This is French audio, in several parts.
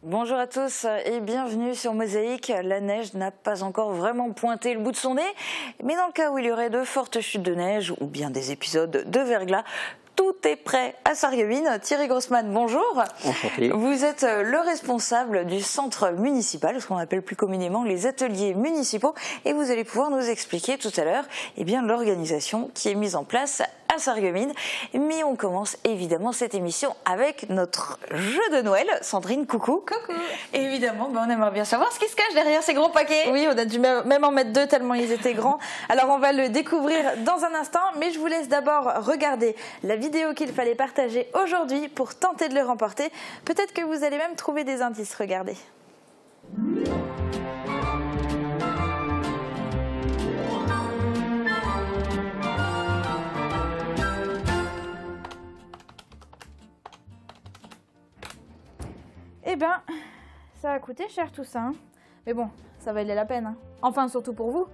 Bonjour à tous et bienvenue sur Mosaïque. La neige n'a pas encore vraiment pointé le bout de son nez, mais dans le cas où il y aurait de fortes chutes de neige ou bien des épisodes de verglas, tout est prêt à Sarreguemines. Thierry Grossman, bonjour. Enchanté. Vous êtes le responsable du centre municipal, ce qu'on appelle plus communément les ateliers municipaux, et vous allez pouvoir nous expliquer tout à l'heure l'organisation qui est mise en place à Sarreguemines. Mais on commence évidemment cette émission avec notre jeu de Noël. Sandrine, coucou. Coucou. Et évidemment, on aimerait bien savoir ce qui se cache derrière ces gros paquets. Oui, on a dû même en mettre 2 tellement ils étaient grands. Alors on va le découvrir dans un instant, mais je vous laisse d'abord regarder la vidéo qu'il fallait partager aujourd'hui pour tenter de le remporter. Peut-être que vous allez même trouver des indices, regardez. Eh ben, ça va coûter cher tout ça, hein. Mais bon, ça valait la peine, hein. Enfin, surtout pour vous.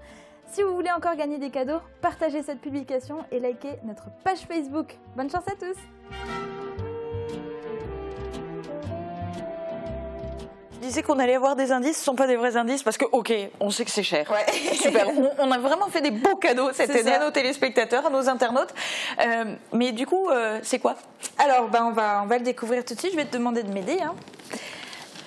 Si vous voulez encore gagner des cadeaux, partagez cette publication et likez notre page Facebook. Bonne chance à tous. Je disais qu'on allait avoir des indices, ce ne sont pas des vrais indices parce que, ok, on sait que c'est cher. Ouais. Super, on a vraiment fait des beaux cadeaux cette année à nos téléspectateurs, à nos internautes. Mais du coup, c'est quoi? Alors, on va le découvrir tout de suite. Je vais te demander de m'aider, hein.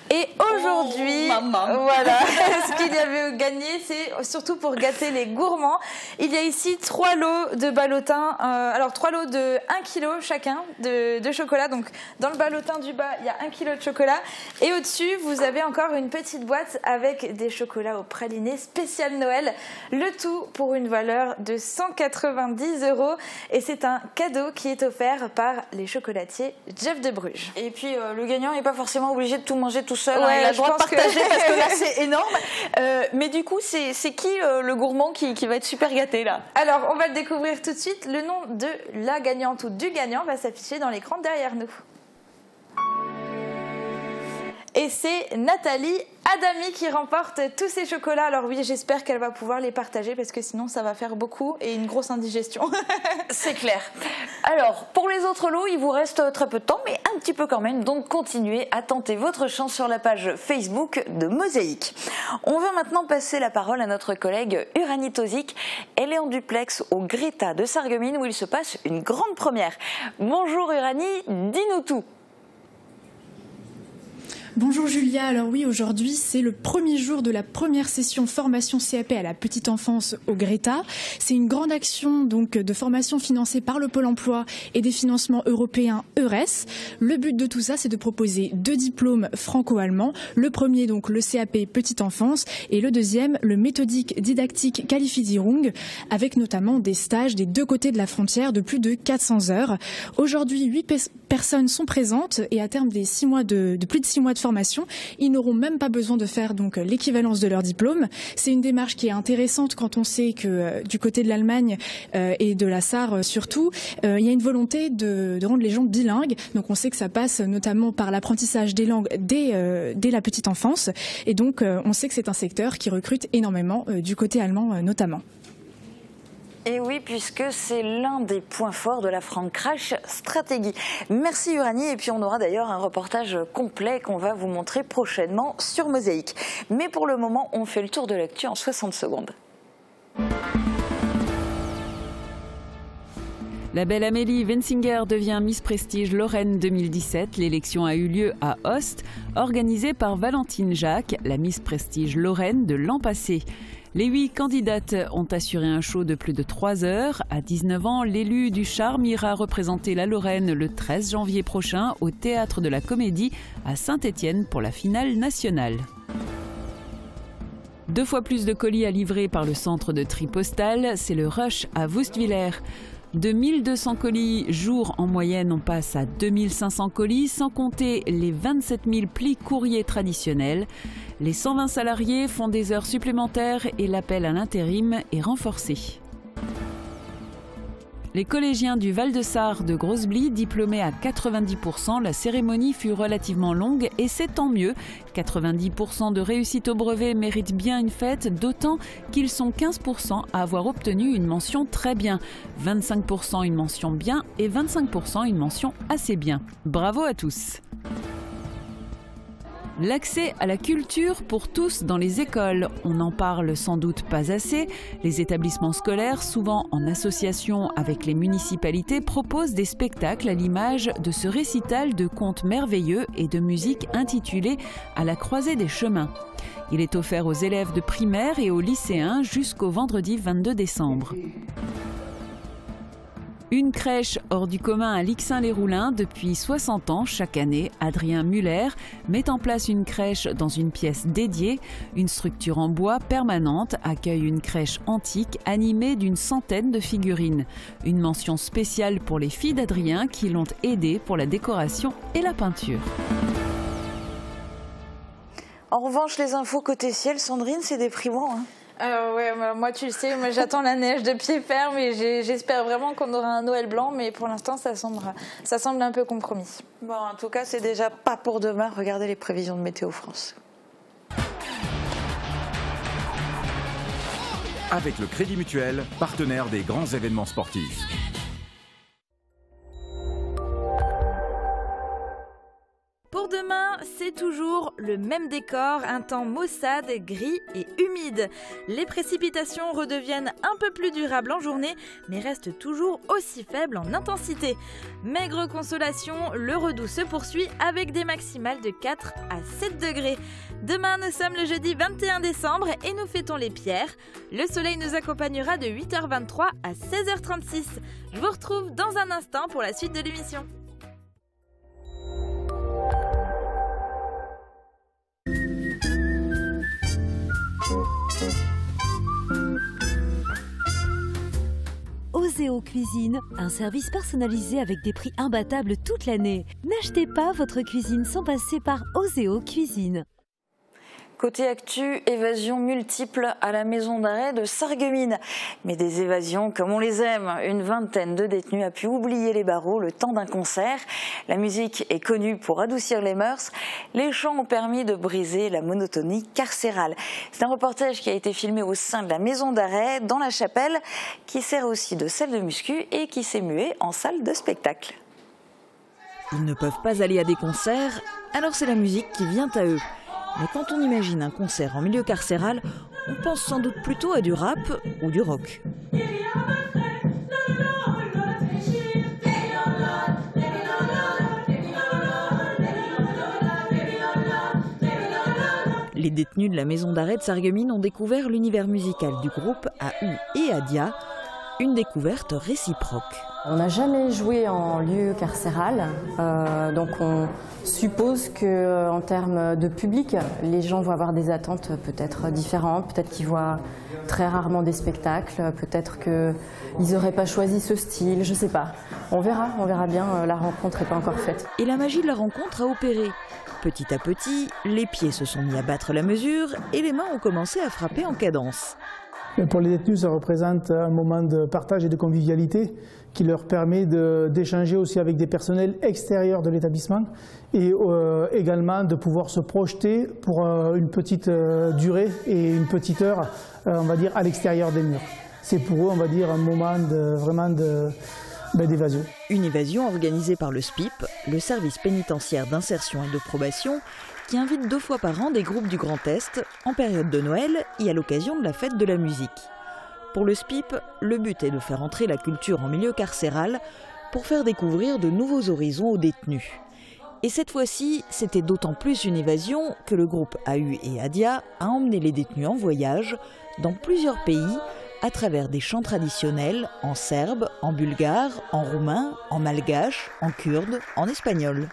Et aujourd'hui, voilà, ce qu'il y avait gagné, c'est surtout pour gâter les gourmands. Il y a ici 3 lots de ballotins, alors 3 lots de 1 kg chacun de chocolat. Donc dans le ballotin du bas, il y a 1 kg de chocolat. Et au-dessus, vous avez encore une petite boîte avec des chocolats au praliné spécial Noël. Le tout pour une valeur de 190 €. Et c'est un cadeau qui est offert par les chocolatiers Jeff de Bruges. Et puis le gagnant n'est pas forcément obligé de tout manger tout seul, ouais, hein, il a le droit de partager que... parce que là c'est énorme. Mais du coup, c'est qui le gourmand qui va être super gâté là? Alors, on va le découvrir tout de suite. Le nom de la gagnante ou du gagnant va s'afficher dans l'écran derrière nous. Et c'est Nathalie Adami qui remporte tous ces chocolats. Alors oui, j'espère qu'elle va pouvoir les partager parce que sinon ça va faire beaucoup et une grosse indigestion. C'est clair. Alors, pour les autres lots, il vous reste très peu de temps, mais un petit peu quand même. Donc continuez à tenter votre chance sur la page Facebook de Mosaïque. On va maintenant passer la parole à notre collègue Uranie Tozic. Elle est en duplex au Greta de Sarreguemines où il se passe une grande première. Bonjour Uranie, dis-nous tout. Bonjour Julia, alors oui, aujourd'hui c'est le premier jour de la première session formation CAP à la petite enfance au Greta. C'est une grande action donc de formation financée par le Pôle emploi et des financements européens EURES. Le but de tout ça, c'est de proposer 2 diplômes franco-allemands. Le premier donc le CAP petite enfance et le deuxième le méthodique didactique Qualifizierung avec notamment des stages des 2 côtés de la frontière de plus de 400 heures. Aujourd'hui, 8 personnes sont présentes et à terme des 6 mois de plus de 6 mois de formation, ils n'auront même pas besoin de faire donc l'équivalence de leur diplôme. C'est une démarche qui est intéressante quand on sait que du côté de l'Allemagne et de la Sarre surtout, il y a une volonté de rendre les gens bilingues. Donc on sait que ça passe notamment par l'apprentissage des langues dès la petite enfance. Et donc on sait que c'est un secteur qui recrute énormément du côté allemand notamment. Et oui, puisque c'est l'un des points forts de la Frankreich Stratégie. Merci Uranie, et puis on aura d'ailleurs un reportage complet qu'on va vous montrer prochainement sur Mosaïque. Mais pour le moment, on fait le tour de l'actu en 60 secondes. La belle Amélie Wensinger devient Miss Prestige Lorraine 2017. L'élection a eu lieu à Host, organisée par Valentine Jacques, la Miss Prestige Lorraine de l'an passé. Les 8 candidates ont assuré un show de plus de 3 heures. À 19 ans, l'élu du charme ira représenter la Lorraine le 13 janvier prochain au Théâtre de la Comédie à Saint-Étienne pour la finale nationale. 2 fois plus de colis à livrer par le centre de tri postal, c'est le rush à Woustviller. De 1200 colis jour en moyenne, on passe à 2500 colis, sans compter les 27 000 plis courriers traditionnels. Les 120 salariés font des heures supplémentaires et l'appel à l'intérim est renforcé. Les collégiens du Val-de-Sarre de Grosseblie, diplômés à 90%, la cérémonie fut relativement longue et c'est tant mieux. 90% de réussite au brevet méritent bien une fête, d'autant qu'ils sont 15% à avoir obtenu une mention très bien, 25% une mention bien et 25% une mention assez bien. Bravo à tous! L'accès à la culture pour tous dans les écoles, on n'en parle sans doute pas assez. Les établissements scolaires, souvent en association avec les municipalités, proposent des spectacles à l'image de ce récital de contes merveilleux et de musique intitulé « À la croisée des chemins ». Il est offert aux élèves de primaire et aux lycéens jusqu'au vendredi 22 décembre. Une crèche hors du commun à Lixin-les-Roulins. Depuis 60 ans, chaque année, Adrien Muller met en place une crèche dans une pièce dédiée. Une structure en bois permanente accueille une crèche antique animée d'une centaine de figurines. Une mention spéciale pour les filles d'Adrien qui l'ont aidé pour la décoration et la peinture. En revanche, les infos côté ciel, Sandrine, c'est déprimant, hein. Ouais, moi tu le sais, moi j'attends la neige de pied ferme et j'espère vraiment qu'on aura un Noël blanc, mais pour l'instant ça semble un peu compromis. Bon, en tout cas, c'est déjà pas pour demain. Regardez les prévisions de Météo France. Avec le Crédit Mutuel, partenaire des grands événements sportifs. Pour demain, c'est toujours le même décor, un temps maussade, gris et humide. Les précipitations redeviennent un peu plus durables en journée, mais restent toujours aussi faibles en intensité. Maigre consolation, le redout se poursuit avec des maximales de 4 à 7 degrés. Demain, nous sommes le jeudi 21 décembre et nous fêtons les pierres. Le soleil nous accompagnera de 8h23 à 16h36. Je vous retrouve dans un instant pour la suite de l'émission. Oseo Cuisine, un service personnalisé avec des prix imbattables toute l'année. N'achetez pas votre cuisine sans passer par Oseo Cuisine. Côté actu, évasion multiple à la maison d'arrêt de Sarreguemines. Mais des évasions comme on les aime. Une vingtaine de détenus a pu oublier les barreaux le temps d'un concert. La musique est connue pour adoucir les mœurs. Les chants ont permis de briser la monotonie carcérale. C'est un reportage qui a été filmé au sein de la maison d'arrêt dans la chapelle, qui sert aussi de salle de muscu et qui s'est muée en salle de spectacle. Ils ne peuvent pas aller à des concerts, alors c'est la musique qui vient à eux. Mais quand on imagine un concert en milieu carcéral, on pense sans doute plutôt à du rap ou du rock. Les détenus de la maison d'arrêt de Sarreguemines ont découvert l'univers musical du groupe AU et Adia, une découverte réciproque. On n'a jamais joué en lieu carcéral, donc on suppose qu'en termes de public, les gens vont avoir des attentes peut-être différentes, peut-être qu'ils voient très rarement des spectacles, peut-être qu'ils n'auraient pas choisi ce style, je ne sais pas. On verra bien, la rencontre n'est pas encore faite. Et la magie de la rencontre a opéré. Petit à petit, les pieds se sont mis à battre la mesure et les mains ont commencé à frapper en cadence. Pour les détenus, ça représente un moment de partage et de convivialité qui leur permet d'échanger aussi avec des personnels extérieurs de l'établissement et également de pouvoir se projeter pour une petite durée et une petite heure, on va dire, à l'extérieur des murs. C'est pour eux, on va dire, un moment d'évasion. Une évasion organisée par le SPIP, le service pénitentiaire d'insertion et de probation, qui invite 2 fois par an des groupes du Grand Est, en période de Noël et à l'occasion de la fête de la musique. Pour le SPIP, le but est de faire entrer la culture en milieu carcéral pour faire découvrir de nouveaux horizons aux détenus. Et cette fois-ci, c'était d'autant plus une évasion que le groupe AU et Adia a emmené les détenus en voyage dans plusieurs pays à travers des chants traditionnels en serbe, en bulgare, en roumain, en malgache, en kurde, en espagnol.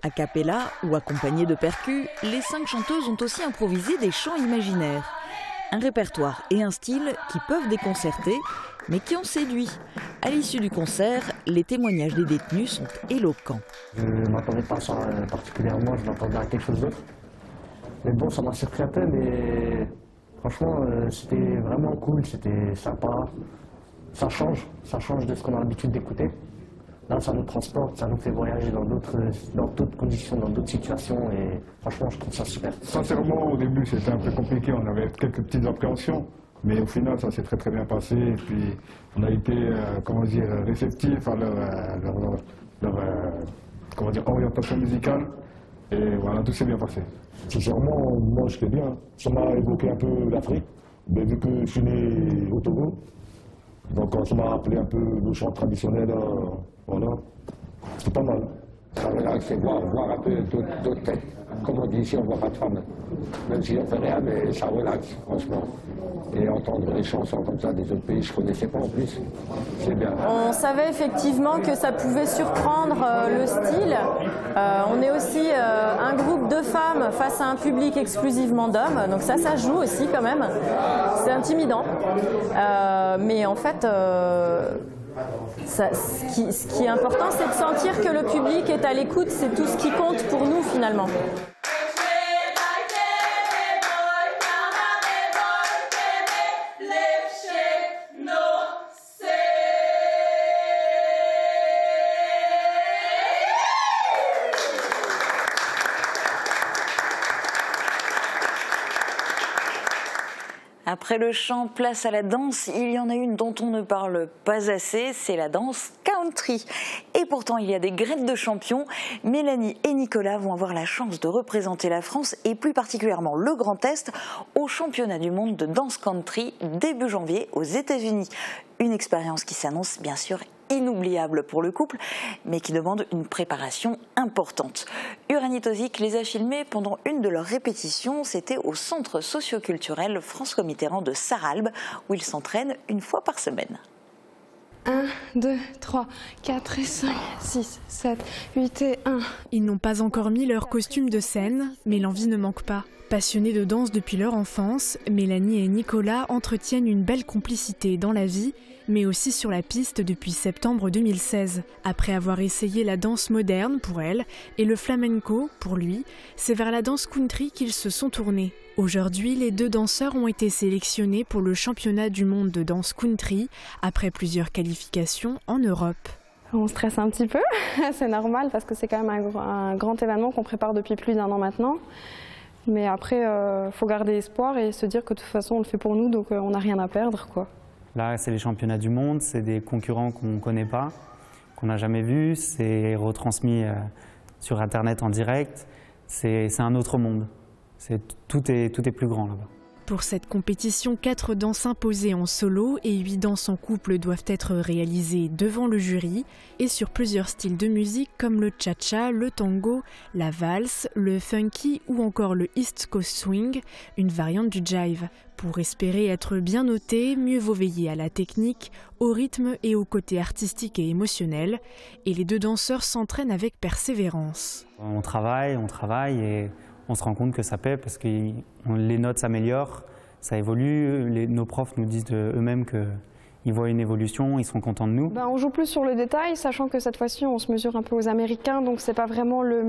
A cappella ou accompagnées de percus, les 5 chanteuses ont aussi improvisé des chants imaginaires. Un répertoire et un style qui peuvent déconcerter, mais qui ont séduit. À l'issue du concert, les témoignages des détenus sont éloquents. Je ne m'attendais pas à ça particulièrement, je m'attendais à quelque chose d'autre. Mais bon, ça m'a surpris un peu, mais franchement, c'était vraiment cool, c'était sympa. Ça change de ce qu'on a l'habitude d'écouter. Là, ça nous transporte, ça nous fait voyager dans d'autres conditions, dans d'autres situations, et franchement, je trouve ça super. Sincèrement, au début, c'était un peu compliqué, on avait quelques petites appréhensions, mais au final, ça s'est très très bien passé, et puis on a été, réceptifs à leur orientation musicale, et voilà, tout s'est bien passé. Sincèrement, moi, j'étais bien. Ça m'a évoqué un peu l'Afrique, mais vu que je suis né au Togo, donc ça m'a rappelé un peu le chant traditionnel, voilà, c'est pas mal. Ça relaxe, c'est voir un peu d'autres têtes. Comme on dit ici, on ne voit pas de femmes. Même si on fait rien, mais ça relaxe, franchement. Et entendre des chansons comme ça des autres pays, je ne connaissais pas en plus. C'est bien. On savait effectivement que ça pouvait surprendre le style. On est aussi un groupe de femmes face à un public exclusivement d'hommes. Donc ça joue aussi quand même. C'est intimidant. Mais en fait, ce qui est important, c'est de sentir que le public est à l'écoute. C'est tout ce qui compte pour nous finalement. Après le chant, place à la danse. Il y en a une dont on ne parle pas assez, c'est la danse country. Et pourtant, il y a des greffes de champions. Mélanie et Nicolas vont avoir la chance de représenter la France et plus particulièrement le Grand Est au championnat du monde de danse country début janvier aux États-Unis. Une expérience qui s'annonce bien sûr inoubliable pour le couple, mais qui demande une préparation importante. Uranie Tozic les a filmés pendant une de leurs répétitions. C'était au centre socio-culturel François Mitterrand de Sarralbe, où ils s'entraînent une fois par semaine. 1, 2, 3, 4 et 5, 6, 7, 8 et 1. Ils n'ont pas encore mis leur costume de scène, mais l'envie ne manque pas. Passionnés de danse depuis leur enfance, Mélanie et Nicolas entretiennent une belle complicité dans la vie, mais aussi sur la piste depuis septembre 2016. Après avoir essayé la danse moderne pour elle et le flamenco pour lui, c'est vers la danse country qu'ils se sont tournés. Aujourd'hui, les deux danseurs ont été sélectionnés pour le championnat du monde de danse country après plusieurs qualifications en Europe. On stresse un petit peu, c'est normal parce que c'est quand même un grand événement qu'on prépare depuis plus d'1 an maintenant. Mais après, faut garder espoir et se dire que de toute façon, on le fait pour nous, donc on n'a rien à perdre, quoi. Là, c'est les championnats du monde, c'est des concurrents qu'on ne connaît pas, qu'on n'a jamais vus, c'est retransmis sur Internet en direct, c'est un autre monde. Tout est plus grand là-bas. Pour cette compétition, 4 danses imposées en solo et 8 danses en couple doivent être réalisées devant le jury et sur plusieurs styles de musique comme le cha-cha, le tango, la valse, le funky ou encore le East Coast Swing, une variante du jive. Pour espérer être bien noté, mieux vaut veiller à la technique, au rythme et au côté artistique et émotionnel. Et les deux danseurs s'entraînent avec persévérance. On travaille et on se rend compte que ça paie parce que les notes s'améliorent, ça évolue. Nos profs nous disent eux-mêmes qu'ils voient une évolution, ils sont contents de nous. On joue plus sur le détail, sachant que cette fois-ci on se mesure un peu aux Américains, donc c'est pas vraiment les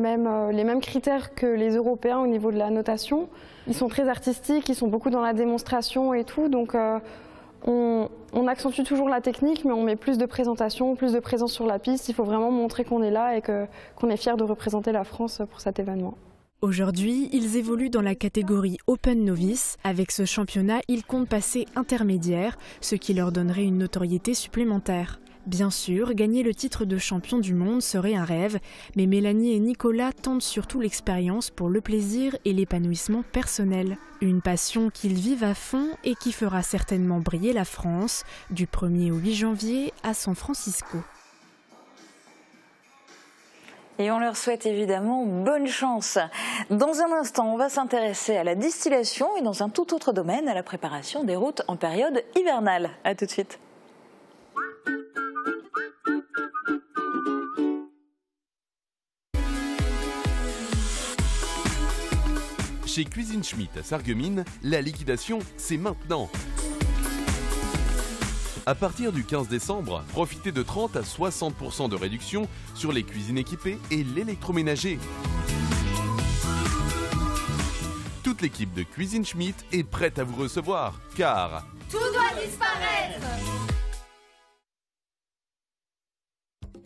mêmes critères que les Européens au niveau de la notation. Ils sont très artistiques, ils sont beaucoup dans la démonstration et tout, donc on accentue toujours la technique, mais on met plus de présentation, plus de présence sur la piste. Il faut vraiment montrer qu'on est là et qu'on est fiers de représenter la France pour cet événement. Aujourd'hui, ils évoluent dans la catégorie Open Novice. Avec ce championnat, ils comptent passer intermédiaire, ce qui leur donnerait une notoriété supplémentaire. Bien sûr, gagner le titre de champion du monde serait un rêve, mais Mélanie et Nicolas tentent surtout l'expérience pour le plaisir et l'épanouissement personnel. Une passion qu'ils vivent à fond et qui fera certainement briller la France du 1er au 8 janvier à San Francisco. Et on leur souhaite évidemment bonne chance. Dans un instant, on va s'intéresser à la distillation et dans un tout autre domaine, à la préparation des routes en période hivernale. A tout de suite. Chez Cuisine Schmitt à Sarreguemines, la liquidation, c'est maintenant. À partir du 15 décembre, profitez de 30 à 60% de réduction sur les cuisines équipées et l'électroménager. Toute l'équipe de Cuisine Schmitt est prête à vous recevoir, car tout doit disparaître.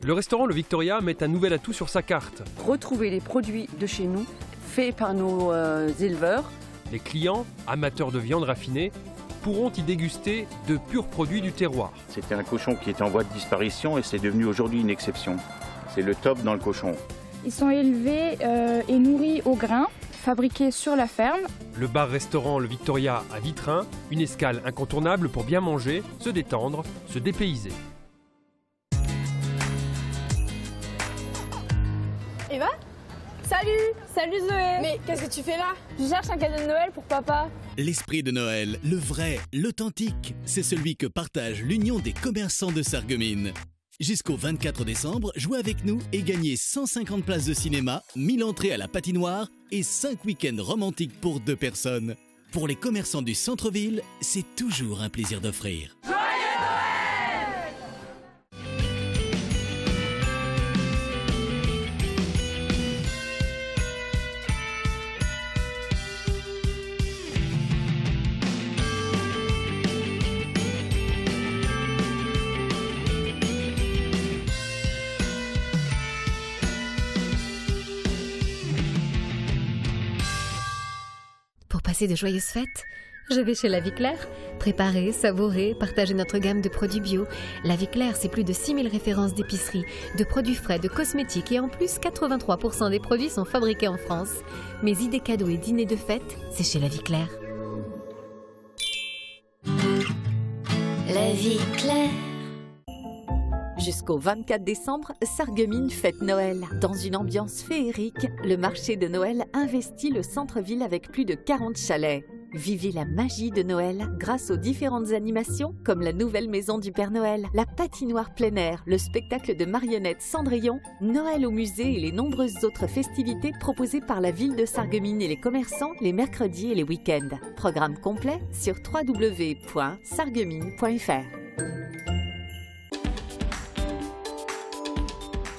Le restaurant Le Victoria met un nouvel atout sur sa carte. Retrouver les produits de chez nous, faits par nos éleveurs. Les clients, amateurs de viande raffinée, pourront y déguster de purs produits du terroir. C'était un cochon qui était en voie de disparition et c'est devenu aujourd'hui une exception. C'est le top dans le cochon. Ils sont élevés et nourris au grain, fabriqués sur la ferme. Le bar-restaurant Le Victoria à Vitrain, une escale incontournable pour bien manger, se détendre, se dépayser. Eva ? Salut Zoé. Mais qu'est-ce que tu fais là? Je cherche un cadeau de Noël pour papa. L'esprit de Noël, le vrai, l'authentique, c'est celui que partage l'Union des commerçants de Sarreguemines. Jusqu'au 24 décembre, jouez avec nous et gagnez 150 places de cinéma, 1000 entrées à la patinoire et 5 week-ends romantiques pour 2 personnes. Pour les commerçants du centre-ville, c'est toujours un plaisir d'offrir. Pour passer de joyeuses fêtes, je vais chez La Vie Claire. Préparer, savourer, partager notre gamme de produits bio. La Vie Claire, c'est plus de 6000 références d'épicerie, de produits frais, de cosmétiques et en plus, 83% des produits sont fabriqués en France. Mes idées cadeaux et dîners de fête, c'est chez La Vie Claire. La Vie Claire. Jusqu'au 24 décembre, Sarreguemines fête Noël. Dans une ambiance féerique, le marché de Noël investit le centre-ville avec plus de 40 chalets. Vivez la magie de Noël grâce aux différentes animations comme la nouvelle maison du Père Noël, la patinoire plein air, le spectacle de marionnettes Cendrillon, Noël au musée et les nombreuses autres festivités proposées par la ville de Sarreguemines et les commerçants les mercredis et les week-ends. Programme complet sur www.sarreguemines.fr.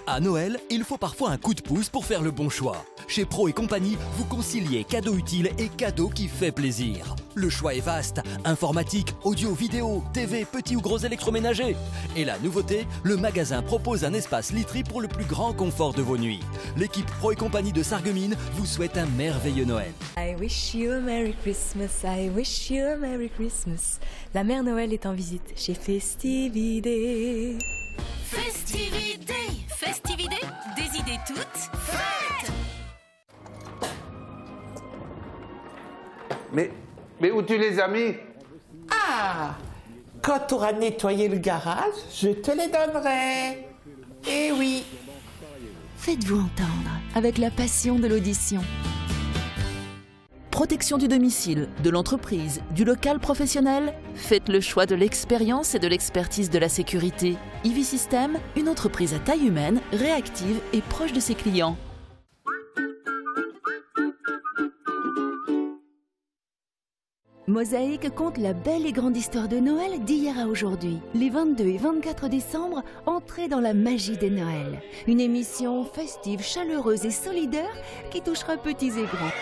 À Noël, il faut parfois un coup de pouce pour faire le bon choix. Chez Pro et compagnie, vous conciliez cadeau utile et cadeau qui fait plaisir. Le choix est vaste, informatique, audio, vidéo, TV, petits ou gros électroménagers. Et la nouveauté, le magasin propose un espace literie pour le plus grand confort de vos nuits. L'équipe Pro et compagnie de Sarreguemines vous souhaite un merveilleux Noël. I wish you a Merry Christmas, I wish you a Merry Christmas. La mère Noël est en visite chez Festivité. Festivité, Festivité, des idées toutes faites. Mais où tu les as mis? Ah, quand tu auras nettoyé le garage, je te les donnerai. Eh oui. Faites-vous entendre avec la passion de l'audition. Protection du domicile, de l'entreprise, du local professionnel, faites le choix de l'expérience et de l'expertise de la sécurité. Ivy System, une entreprise à taille humaine, réactive et proche de ses clients. Mosaïque conte la belle et grande histoire de Noël d'hier à aujourd'hui. Les 22 et 24 décembre, entrez dans la magie des Noëls. Une émission festive, chaleureuse et solidaire qui touchera petits et grands.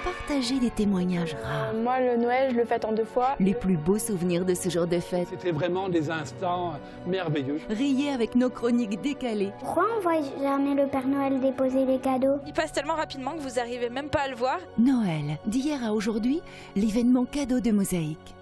Partagez des témoignages rares. Moi, le Noël, je le fête en 2 fois. Les plus beaux souvenirs de ce jour de fête. C'était vraiment des instants merveilleux. Riez avec nos chroniques décalées. Pourquoi on voit jamais le Père Noël déposer les cadeaux? Il passe tellement rapidement que vous n'arrivez même pas à le voir. Noël, d'hier à aujourd'hui, l'événement cadeau de Mosaïque.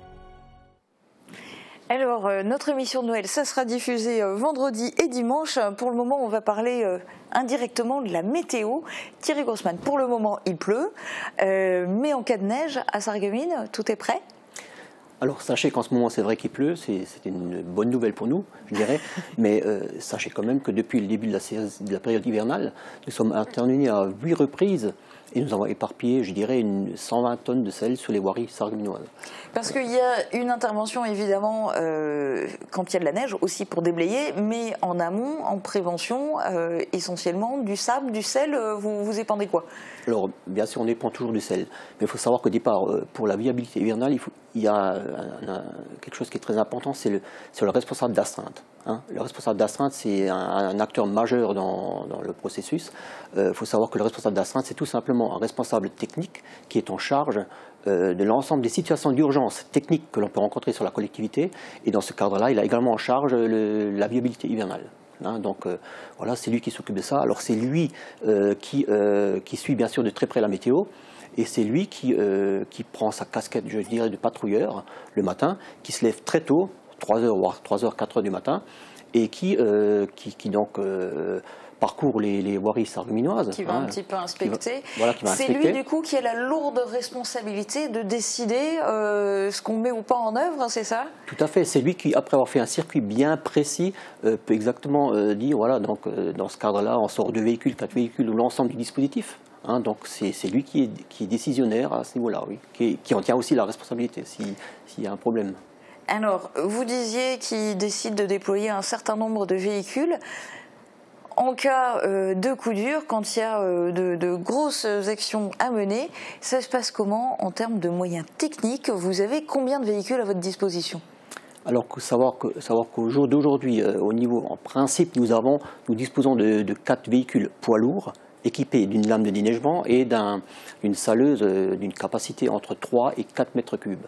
Alors, notre émission de Noël, ça sera diffusé vendredi et dimanche. Pour le moment, on va parler indirectement de la météo. Thierry Grossman, pour le moment, il pleut. Mais en cas de neige, à Sarreguemines, tout est prêt? Alors, sachez qu'en ce moment, c'est vrai qu'il pleut. C'est une bonne nouvelle pour nous, je dirais. Mais sachez quand même que depuis le début de la période hivernale, nous sommes intervenus à 8 reprises et nous avons éparpillé, je dirais, 120 tonnes de sel sur les voiries sarguminoises. Parce qu'il y a une intervention évidemment quand il y a de la neige aussi pour déblayer, mais en amont, en prévention, essentiellement du sable, du sel, vous épandez quoi? Alors bien sûr on épand toujours du sel, mais il faut savoir qu'au départ pour la viabilité hivernale il y a quelque chose qui est très important, c'est le responsable d'astreinte. Le responsable d'astreinte c'est un acteur majeur dans le processus. Il faut savoir que le responsable d'astreinte c'est tout simplement un responsable technique qui est en charge de l'ensemble des situations d'urgence techniques que l'on peut rencontrer sur la collectivité, et dans ce cadre-là il a également en charge la viabilité hivernale. Donc voilà, c'est lui qui s'occupe de ça. Alors c'est lui qui suit bien sûr de très près la météo, et c'est lui qui prend sa casquette, je dirais, de patrouilleur le matin, qui se lève très tôt, 3h, voire 3h, 4h du matin, et qui donc parcourt les voiries sarguminoises. Qui va un petit peu inspecter. C'est lui du coup qui a la lourde responsabilité de décider ce qu'on met ou pas en œuvre, c'est ça? Tout à fait, c'est lui qui, après avoir fait un circuit bien précis, peut exactement dire, voilà, donc dans ce cadre-là, on sort 2 véhicules, 4 véhicules, ou l'ensemble du dispositif. Donc c'est lui qui est décisionnaire à ce niveau-là, oui, qui en tient aussi la responsabilité s'il y a un problème. Alors, vous disiez qu'il décide de déployer un certain nombre de véhicules. En cas de coup dur, quand il y a de grosses actions à mener, ça se passe comment en termes de moyens techniques? Vous avez combien de véhicules à votre disposition? Alors, savoir qu'au jour d'aujourd'hui, en principe, nous disposons de 4 véhicules poids lourds équipés d'une lame de déneigement et d'une saleuse d'une capacité entre 3 et 4 mètres cubes.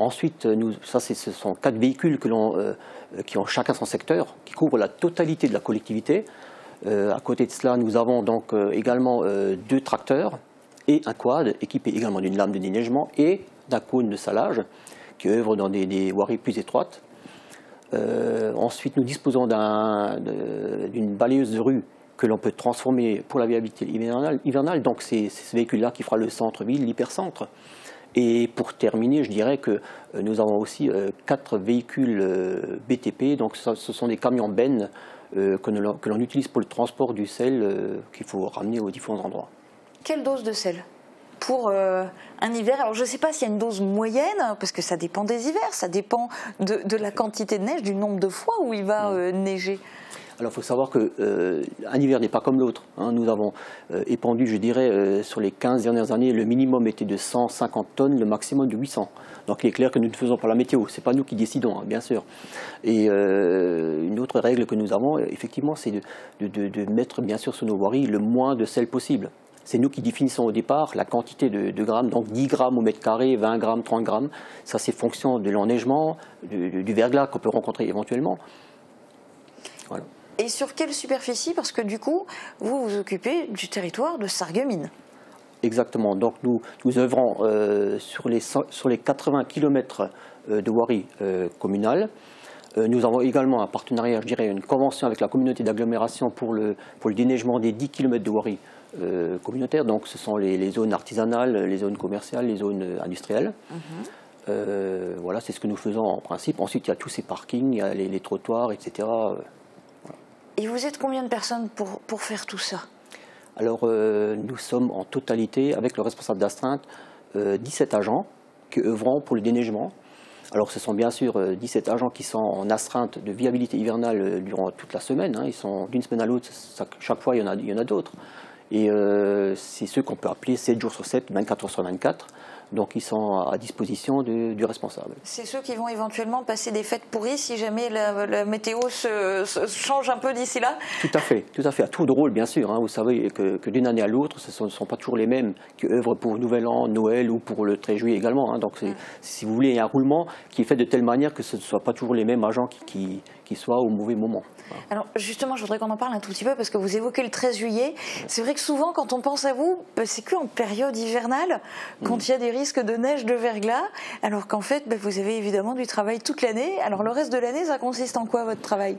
Ensuite, ce sont 4 véhicules qui ont chacun son secteur, qui couvrent la totalité de la collectivité. À côté de cela, nous avons donc également 2 tracteurs et un quad équipé également d'une lame de déneigement et d'un cône de salage qui œuvre dans des voiries plus étroites. Ensuite, nous disposons d'une balayeuse de rue que l'on peut transformer pour la viabilité hivernale. Donc c'est ce véhicule-là qui fera le centre-ville, l'hypercentre. Et pour terminer, je dirais que nous avons aussi 4 véhicules BTP, donc ce sont des camions bennes que l'on utilise pour le transport du sel qu'il faut ramener aux différents endroits. Quelle dose de sel pour un hiver? Alors je ne sais pas s'il y a une dose moyenne, parce que ça dépend des hivers, ça dépend de la quantité de neige, du nombre de fois où il va neiger. Alors il faut savoir qu'un hiver n'est pas comme l'autre. Nous avons épandu, je dirais, sur les 15 dernières années, le minimum était de 150 tonnes, le maximum de 800. Donc il est clair que nous ne faisons pas la météo, ce n'est pas nous qui décidons, bien sûr. Et une autre règle que nous avons, effectivement, c'est de mettre bien sûr sur nos voiries le moins de sel possible. C'est nous qui définissons au départ la quantité de grammes, donc 10 grammes au mètre carré, 20 grammes, 30 grammes. Ça c'est fonction de l'enneigement, du verglas qu'on peut rencontrer éventuellement. Voilà. Et sur quelle superficie? Parce que du coup, vous vous occupez du territoire de Sarreguemines. Exactement. Donc nous œuvrons sur les 80 km de voirie communale. Nous avons également un partenariat, je dirais, une convention avec la communauté d'agglomération pour le déneigement des 10 km de voirie communautaire. Donc ce sont les zones artisanales, les zones commerciales, les zones industrielles. Voilà, c'est ce que nous faisons en principe. Ensuite, il y a tous ces parkings, il y a les trottoirs, etc. Et vous êtes combien de personnes pour faire tout ça? Alors, nous sommes en totalité, avec le responsable d'astreinte, 17 agents qui œuvront pour le déneigement. Alors, ce sont bien sûr 17 agents qui sont en astreinte de viabilité hivernale durant toute la semaine. Ils sont d'une semaine à l'autre, chaque fois il y en a d'autres. Et c'est ceux qu'on peut appeler 7 jours sur 7, 24 heures sur 24. Donc ils sont à disposition du responsable. C'est ceux qui vont éventuellement passer des fêtes pourries si jamais la météo se change un peu d'ici là? Tout à fait, à tour de rôle bien sûr. Vous savez que d'une année à l'autre, ce ne sont pas toujours les mêmes qui œuvrent pour Nouvel An, Noël ou pour le 13 juillet également. Donc si vous voulez, il y a un roulement qui est fait de telle manière que ce ne soit pas toujours les mêmes agents qui soient au mauvais moment. Alors justement, je voudrais qu'on en parle un tout petit peu parce que vous évoquez le 13 juillet. C'est vrai que souvent, quand on pense à vous, c'est qu'en période hivernale, quand il y a des risques de neige, de verglas, alors qu'en fait, vous avez évidemment du travail toute l'année. Alors le reste de l'année, ça consiste en quoi votre travail?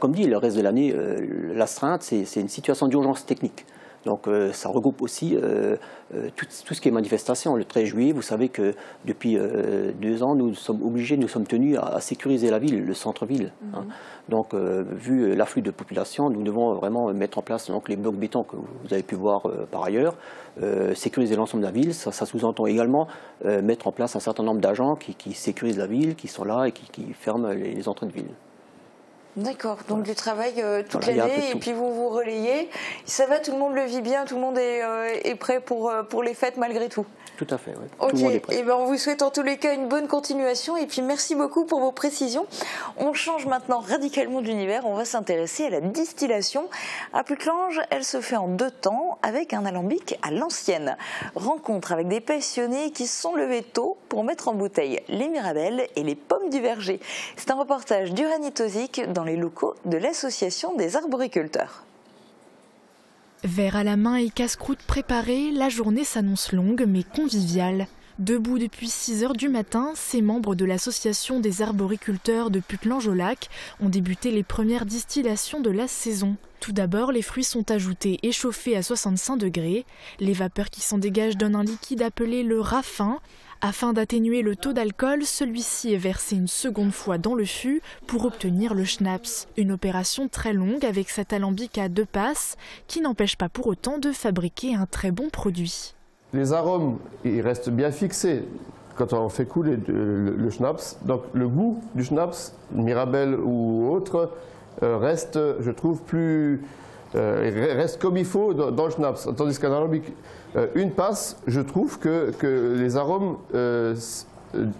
Comme dit, le reste de l'année, l'astreinte, c'est une situation d'urgence technique. Donc ça regroupe aussi tout ce qui est manifestation. Le 13 juillet, vous savez que depuis 2 ans, nous sommes tenus à sécuriser la ville, le centre-ville. Hein. Donc vu l'afflux de population, nous devons vraiment mettre en place donc, les blocs béton que vous avez pu voir par ailleurs, sécuriser l'ensemble de la ville. Ça sous-entend également mettre en place un certain nombre d'agents qui sécurisent la ville, qui sont là et qui ferment les entrées de ville. D'accord, donc du travail toute l'année et puis vous vous relayez. Ça va, tout le monde le vit bien, tout le monde est prêt pour les fêtes malgré tout. Tout à fait, oui. Ok, tout le monde est prêt. Et ben on vous souhaite en tous les cas une bonne continuation et puis merci beaucoup pour vos précisions. On change maintenant radicalement d'univers, on va s'intéresser à la distillation. À Putelange, elle se fait en 2 temps avec un alambic à l'ancienne. Rencontre avec des passionnés qui se sont levés tôt pour mettre en bouteille les mirabelles et les pommes du verger. C'est un reportage d'Uranie Tozic dans les locaux de l'association des arboriculteurs. Verre à la main et casse-croûte préparés, la journée s'annonce longue mais conviviale. Debout depuis 6 h du matin, ces membres de l'association des arboriculteurs de Putelange-au-Lac ont débuté les premières distillations de la saison. Tout d'abord, les fruits sont ajoutés et chauffés à 65 degrés. Les vapeurs qui s'en dégagent donnent un liquide appelé le raffin. Afin d'atténuer le taux d'alcool, celui-ci est versé une seconde fois dans le fût pour obtenir le schnapps. Une opération très longue avec cet alambic à 2 passes qui n'empêche pas pour autant de fabriquer un très bon produit. Les arômes, ils restent bien fixés quand on fait couler le schnapps. Donc le goût du schnapps, mirabelle ou autre, reste, je trouve, reste comme il faut dans le schnapps. Tandis qu'un alambic, une passe, je trouve que les arômes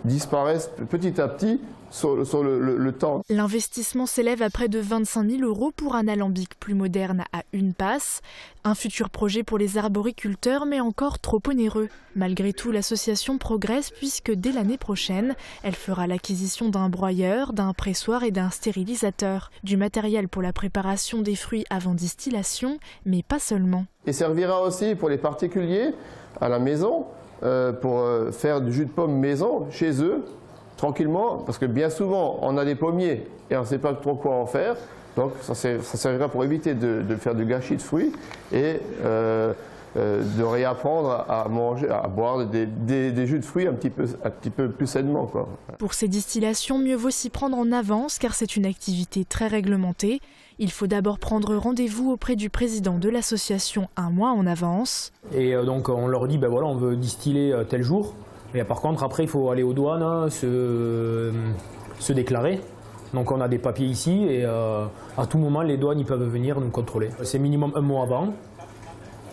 disparaissent petit à petit sur le temps. L'investissement s'élève à près de 25 000 € pour un alambic plus moderne à 1 passe. Un futur projet pour les arboriculteurs, mais encore trop onéreux. Malgré tout, l'association progresse puisque dès l'année prochaine, elle fera l'acquisition d'un broyeur, d'un pressoir et d'un stérilisateur. Du matériel pour la préparation des fruits avant distillation, mais pas seulement. Il servira aussi pour les particuliers à la maison, pour faire du jus de pomme maison chez eux, tranquillement, parce que bien souvent on a des pommiers et on ne sait pas trop quoi en faire, donc ça servira pour éviter de faire du gâchis de fruits et de réapprendre à manger, à boire des jus de fruits un petit peu plus sainement, quoi. Pour ces distillations, mieux vaut s'y prendre en avance car c'est une activité très réglementée. Il faut d'abord prendre rendez-vous auprès du président de l'association 1 mois en avance. Et donc on leur dit, ben voilà, on veut distiller tel jour. Et par contre, après, il faut aller aux douanes, se déclarer. Donc on a des papiers ici et à tout moment, les douanes ils peuvent venir nous contrôler. C'est minimum 1 mois avant.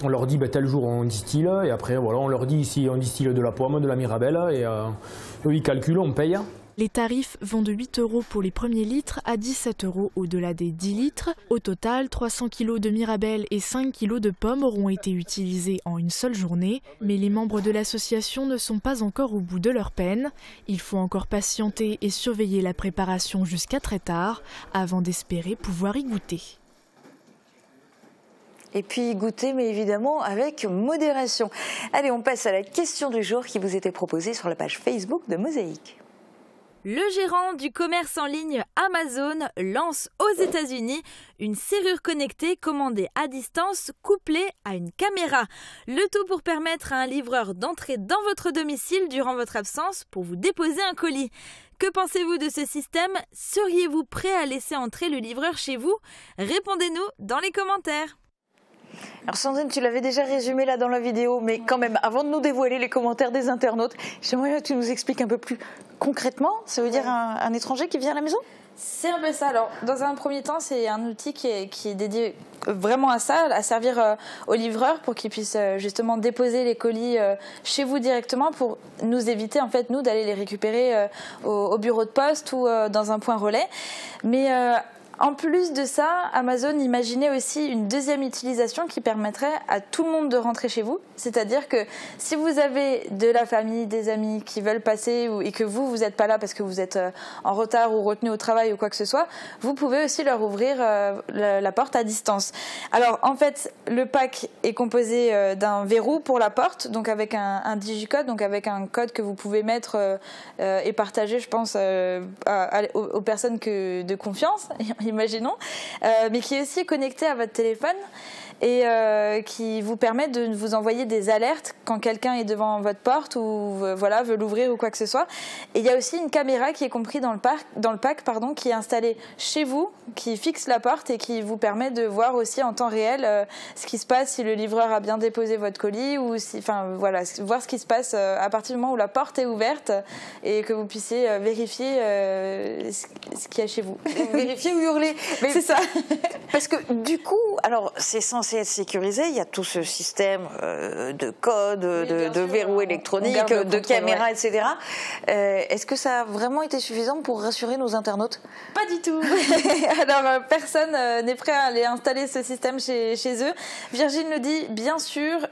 On leur dit tel jour on distille et après voilà, on leur dit si on distille de la pomme, de la mirabelle et eux ils calculent, on paye. Les tarifs vont de 8 € pour les premiers litres à 17 € au-delà des 10 litres. Au total, 300 kg de mirabelle et 5 kg de pommes auront été utilisés en une seule journée. Mais les membres de l'association ne sont pas encore au bout de leur peine. Il faut encore patienter et surveiller la préparation jusqu'à très tard avant d'espérer pouvoir y goûter. Et puis goûter, mais évidemment avec modération. Allez, on passe à la question du jour qui vous était proposée sur la page Facebook de Mosaïque. Le gérant du commerce en ligne Amazon lance aux États-Unis une serrure connectée commandée à distance couplée à une caméra. Le tout pour permettre à un livreur d'entrer dans votre domicile durant votre absence pour vous déposer un colis. Que pensez-vous de ce système? Seriez-vous prêt à laisser entrer le livreur chez vous? Répondez-nous dans les commentaires. Alors Sandrine, tu l'avais déjà résumé là dans la vidéo, mais quand même, avant de nous dévoiler les commentaires des internautes, j'aimerais que tu nous expliques un peu plus concrètement. Ça veut dire un étranger qui vient à la maison? C'est un peu ça. Alors, dans un premier temps, c'est un outil qui est dédié vraiment à ça, à servir aux livreurs pour qu'ils puissent justement déposer les colis chez vous directement pour nous éviter, en fait, nous, d'aller les récupérer au bureau de poste ou dans un point relais. Mais en plus de ça, Amazon imaginait aussi une deuxième utilisation qui permettrait à tout le monde de rentrer chez vous. C'est-à-dire que si vous avez de la famille, des amis qui veulent passer et que vous n'êtes pas là parce que vous êtes en retard ou retenu au travail ou quoi que ce soit, vous pouvez aussi leur ouvrir la porte à distance. Alors en fait, le pack est composé d'un verrou pour la porte, donc avec un digicode, donc avec un code que vous pouvez mettre et partager, je pense, aux personnes de confiance, imaginons, mais qui est aussi connecté à votre téléphone. et qui vous permet de vous envoyer des alertes quand quelqu'un est devant votre porte ou voilà, veut l'ouvrir ou quoi que ce soit. Et il y a aussi une caméra qui est comprise dans le pack, qui est installée chez vous, qui fixe la porte et qui vous permet de voir aussi en temps réel ce qui se passe, si le livreur a bien déposé votre colis ou si, enfin voilà, voir ce qui se passe à partir du moment où la porte est ouverte et que vous puissiez vérifier ce qu'il y a chez vous. Vérifier ou hurler. C'est ça. Parce que du coup, alors c'est censé être sécurisé, il y a tout ce système de code, de verrou électronique, de caméras, etc. Est-ce que ça a vraiment été suffisant pour rassurer nos internautes? Pas du tout. Alors personne n'est prêt à aller installer ce système chez eux. Virgile nous dit bien sûr,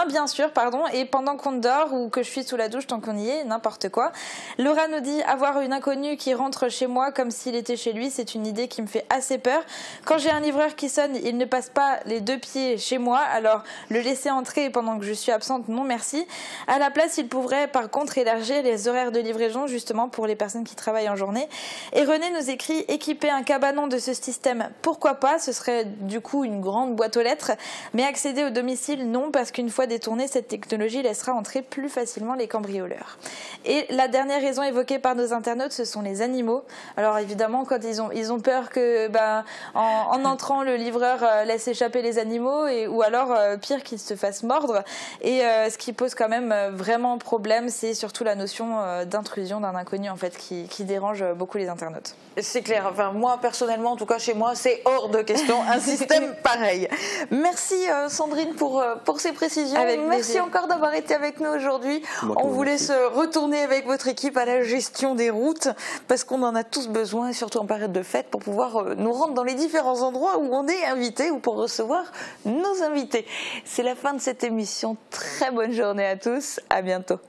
bien sûr, pardon, et pendant qu'on dort ou que je suis sous la douche tant qu'on y est, n'importe quoi. Laura nous dit avoir une inconnue qui rentre chez moi comme s'il était chez lui, c'est une idée qui me fait assez peur. Quand j'ai un livreur qui sonne, il ne passe pas les 2 pieds chez moi, alors le laisser entrer pendant que je suis absente, non merci. À la place, il pourrait par contre élargir les horaires de livraison justement pour les personnes qui travaillent en journée. Et René nous écrit équiper un cabanon de ce système, pourquoi pas, ce serait du coup une grande boîte aux lettres, mais accéder au domicile, non, parce qu'une fois détournée, cette technologie laissera entrer plus facilement les cambrioleurs. Et la dernière raison évoquée par nos internautes, ce sont les animaux. Alors évidemment, quand ils ont peur que en entrant, le livreur laisse échapper les animaux ou alors pire qu'ils se fassent mordre. Et ce qui pose quand même vraiment problème, c'est surtout la notion d'intrusion d'un inconnu en fait qui dérange beaucoup les internautes. C'est clair. Enfin, moi personnellement, en tout cas chez moi, c'est hors de question un système pareil. Merci Sandrine pour ces précisions. Merci encore d'avoir été avec nous aujourd'hui. On vous laisse retourner avec votre équipe à la gestion des routes parce qu'on en a tous besoin, surtout en période de fête, pour pouvoir nous rendre dans les différents endroits où on est invité ou pour recevoir nos invités. C'est la fin de cette émission. Très bonne journée à tous. À bientôt.